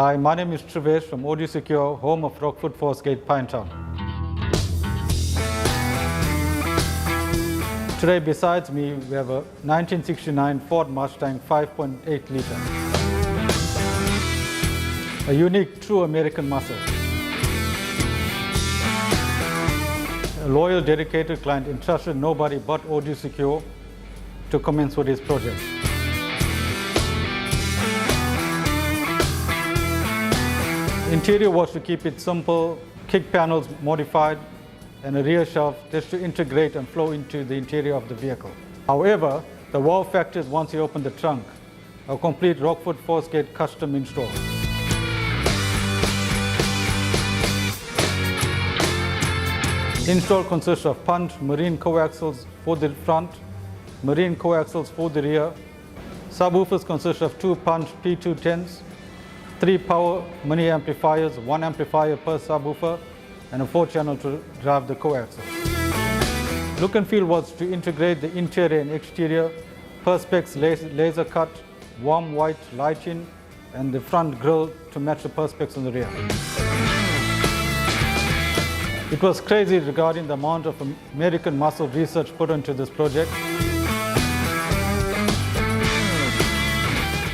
Hi, my name is Trevesh from Audio Secure, home of Rockford Fosgate, Pinetown. Today, besides me, we have a 1969 Ford Mustang 5.8 litre. A unique, true American muscle. A loyal, dedicated client entrusted nobody but Audio Secure to commence with his project. Interior was to keep it simple, kick panels modified, and a rear shelf just to integrate and flow into the interior of the vehicle. However, the wow factor is once you open the trunk, a complete Rockford Fosgate custom install. Install consists of punch marine coaxials for the front, marine coaxials for the rear. Subwoofers consist of 2 punch P210s, 3 power mini amplifiers, 1 amplifier per subwoofer, and a 4-channel to drive the coaxial. Look and feel was to integrate the interior and exterior, perspex laser cut, warm white lighting, and the front grille to match the perspex on the rear. It was crazy regarding the amount of American muscle research put into this project.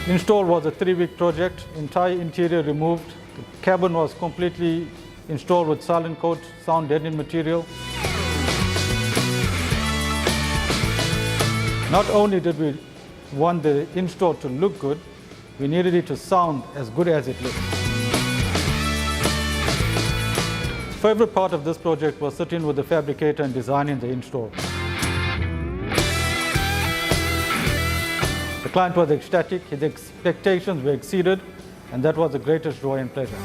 Install was a 3-week project, entire interior removed. The cabin was completely installed with silent coat, sound deadening material. Not only did we want the install to look good, we needed it to sound as good as it looked. Favorite part of this project was sitting with the fabricator and designing the install. The client was ecstatic, his expectations were exceeded, and that was the greatest joy and pleasure.